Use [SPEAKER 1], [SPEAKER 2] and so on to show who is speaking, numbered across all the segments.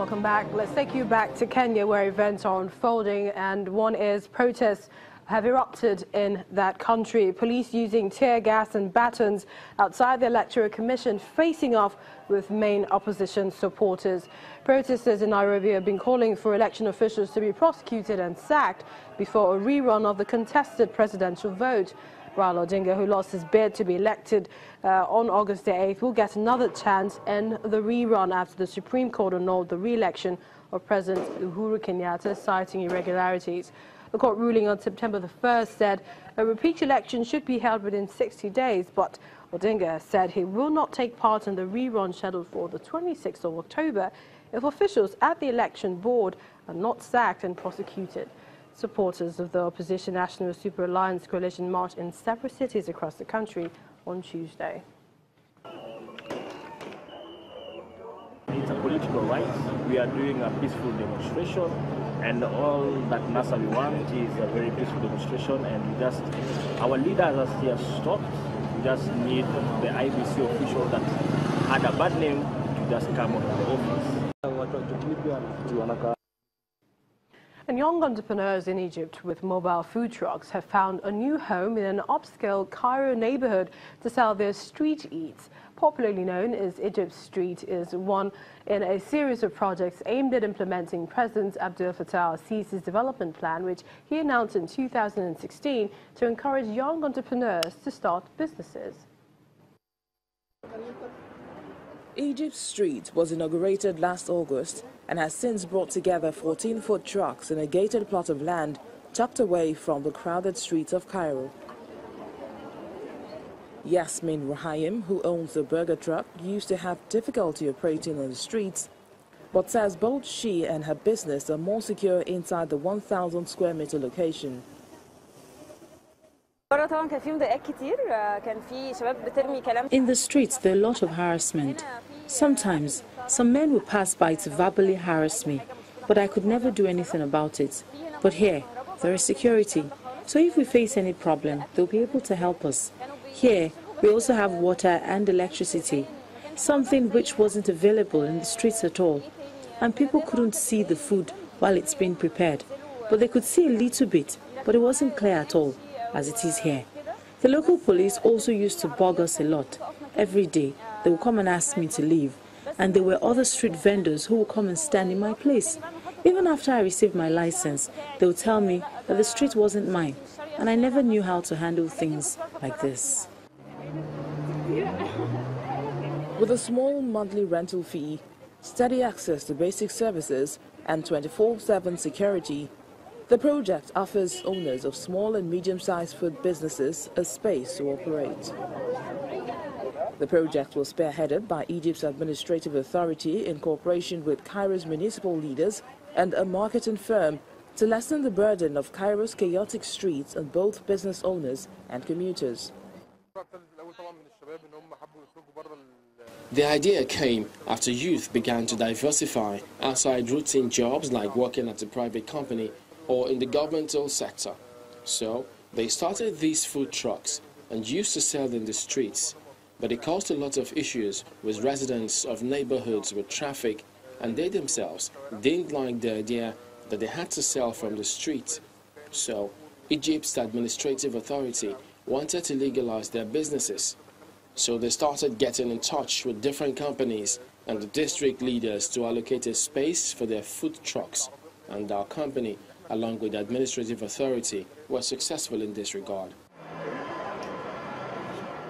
[SPEAKER 1] welcome back. Let's take you back to Kenya, where events are unfolding, and one is protests have erupted in that country. Police using tear gas and batons outside the Electoral Commission, facing off with main opposition supporters. Protesters in Nairobi have been calling for election officials to be prosecuted and sacked before a rerun of the contested presidential vote. Raila Odinga, who lost his bid to be elected on August the 8th, will get another chance in the rerun after the Supreme Court annulled the re-election of President Uhuru Kenyatta, citing irregularities. The court ruling on September the 1st said a repeat election should be held within 60 days, but Odinga said he will not take part in the rerun scheduled for the 26th of October if officials at the election board are not sacked and prosecuted. Supporters of the opposition National Super Alliance coalition marched in several cities across the country on Tuesday.
[SPEAKER 2] It's a political right. We are doing a peaceful demonstration, and all that NASA we want is a very peaceful demonstration, and our leaders are here stopped. We just need the IBC official that had a bad name to just come out of the office.
[SPEAKER 1] And young entrepreneurs in Egypt with mobile food trucks have found a new home in an upscale Cairo neighborhood to sell their street eats. Popularly known as Egypt Street is one in a series of projects aimed at implementing President Abdel Fattah al-Sisi's development plan, which he announced in 2016 to encourage young entrepreneurs to start businesses.
[SPEAKER 3] Egypt Street was inaugurated last August and has since brought together 14 food trucks in a gated plot of land tucked away from the crowded streets of Cairo. Yasmin Rahim, who owns the burger truck, used to have difficulty operating on the streets, but says both she and her business are more secure inside the 1,000 square meter location.
[SPEAKER 4] In the streets, there are a lot of harassment. Sometimes, some men would pass by to verbally harass me, but I could never do anything about it. But here, there is security, so if we face any problem, they'll be able to help us. Here, we also have water and electricity, something which wasn't available in the streets at all. And people couldn't see the food while it's being prepared, but they could see a little bit, but it wasn't clear at all, as it is here. The local police also used to bug us a lot. Every day, they would come and ask me to leave, and there were other street vendors who would come and stand in my place. Even after I received my license, they would tell me that the street wasn't mine, and I never knew how to handle things like this.
[SPEAKER 3] With a small monthly rental fee, steady access to basic services, and 24/7 security, the project offers owners of small and medium-sized food businesses a space to operate. The project was spearheaded by Egypt's administrative authority in cooperation with Cairo's municipal leaders and a marketing firm to lessen the burden of Cairo's chaotic streets on both business owners and commuters.
[SPEAKER 5] The idea came after youth began to diversify outside routine jobs like working at a private company or in the governmental sector. So they started these food trucks and used to sell in the streets. But it caused a lot of issues with residents of neighborhoods with traffic, and they themselves didn't like the idea that they had to sell from the street. So Egypt's administrative authority wanted to legalize their businesses. So they started getting in touch with different companies and the district leaders to allocate a space for their food trucks, and our company, along with the administrative authority, was successful in this regard.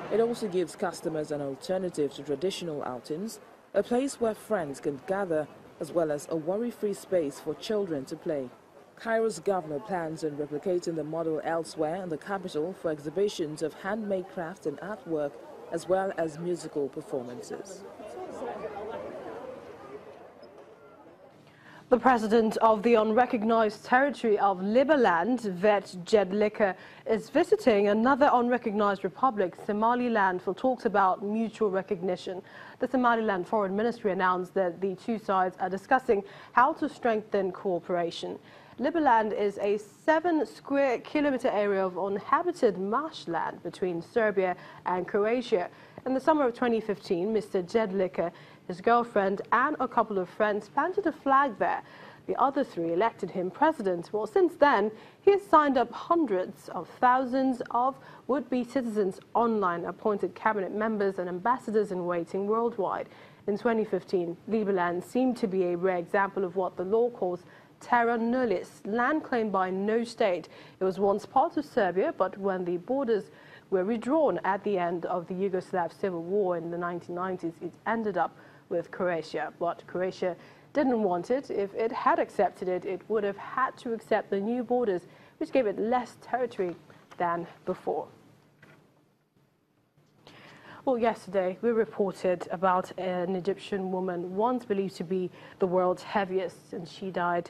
[SPEAKER 3] It also gives customers an alternative to traditional outings, a place where friends can gather, as well as a worry-free space for children to play. Cairo's governor plans on replicating the model elsewhere in the capital for exhibitions of handmade crafts and artwork, as well as musical performances.
[SPEAKER 1] The president of the unrecognized territory of Liberland, Govt Jedlicka, is visiting another unrecognized republic, Somaliland, for talks about mutual recognition. The Somaliland Foreign Ministry announced that the two sides are discussing how to strengthen cooperation. Liberland is a 7 square kilometer area of uninhabited marshland between Serbia and Croatia. In the summer of 2015, Mr. Jedlicka his girlfriend and a couple of friends planted a flag there. The other three elected him president. Well, since then, he has signed up hundreds of thousands of would-be citizens online, appointed cabinet members and ambassadors in waiting worldwide. In 2015, Liberland seemed to be a rare example of what the law calls terra nullius, land claimed by no state. It was once part of Serbia, but when the borders were redrawn at the end of the Yugoslav civil war in the 1990s, it ended up with Croatia. But Croatia didn't want it. If it had accepted it, it would have had to accept the new borders, which gave it less territory than before. Well, yesterday we reported about an Egyptian woman once believed to be the world's heaviest, and she died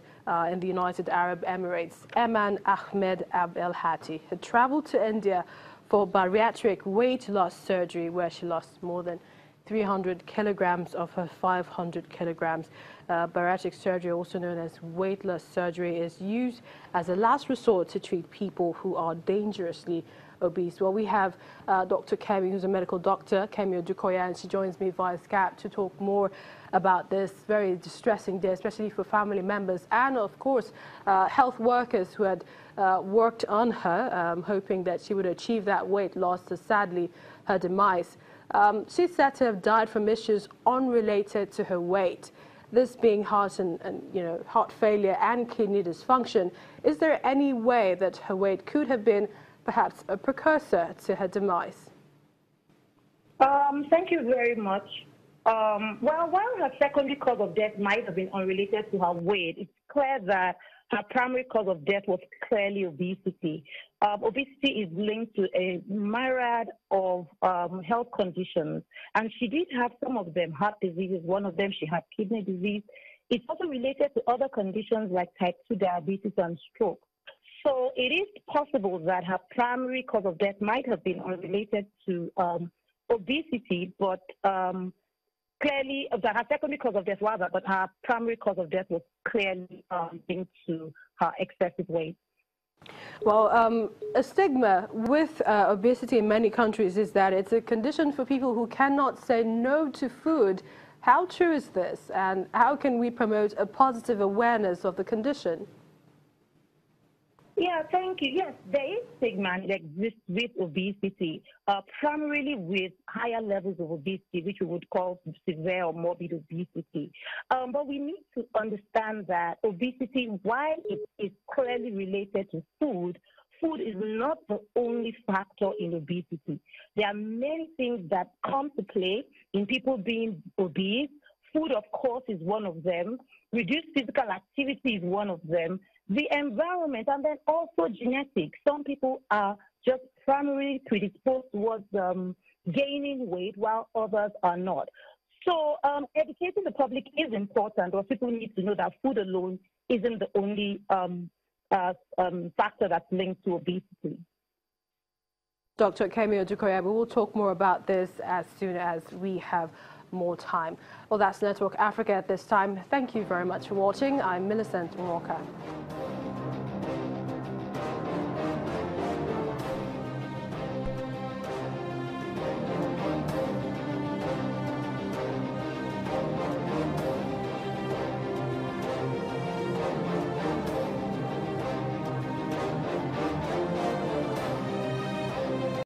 [SPEAKER 1] in the United Arab Emirates. Eman Ahmed El Hati had traveled to India for bariatric weight loss surgery, where she lost more than 300 kilograms of her 500 kilograms. Bariatric surgery, also known as weight loss surgery, is used as a last resort to treat people who are dangerously obese. Well, we have Dr. Kemi, who's a medical doctor, Kemi Odukoya, and she joins me via Skype to talk more about this very distressing day, especially for family members and, of course, health workers who had worked on her, hoping that she would achieve that weight loss, to sadly her demise. She's said to have died from issues unrelated to her weight, this being heart heart failure and kidney dysfunction. Is there any way that her weight could have been perhaps a precursor to her demise?
[SPEAKER 6] Thank you very much. Well, while her secondary cause of death might have been unrelated to her weight, it's clear that her primary cause of death was clearly obesity. Obesity is linked to a myriad of health conditions, and she did have some of them, heart diseases. One of them, she had kidney disease. It's also related to other conditions like type 2 diabetes and stroke. So it is possible that her primary cause of death might have been unrelated to obesity, but clearly, that her secondary cause of death rather, but her primary cause of death was clearly linked to her excessive weight.
[SPEAKER 1] Well, a stigma with obesity in many countries is that it's a condition for people who cannot say no to food. How true is this, and how can we promote a positive awareness of the condition?
[SPEAKER 6] Yeah, thank you. Yes, there is stigma that exists with obesity, primarily with higher levels of obesity, which we would call severe or morbid obesity. But we need to understand that obesity, while it is clearly related to food, food is not the only factor in obesity. There are many things that come to play in people being obese. Food, of course, is one of them. Reduced physical activity is one of them. The environment, and then also genetics. Some people are just primarily predisposed towards gaining weight, while others are not. So educating the public is important, or people need to know that food alone isn't the only factor that's linked to obesity.
[SPEAKER 1] Dr. Kemi Odukoya, we will talk more about this as soon as we have more time. Well, that's Network Africa at this time. Thank you very much for watching. I'm Millicent Walker.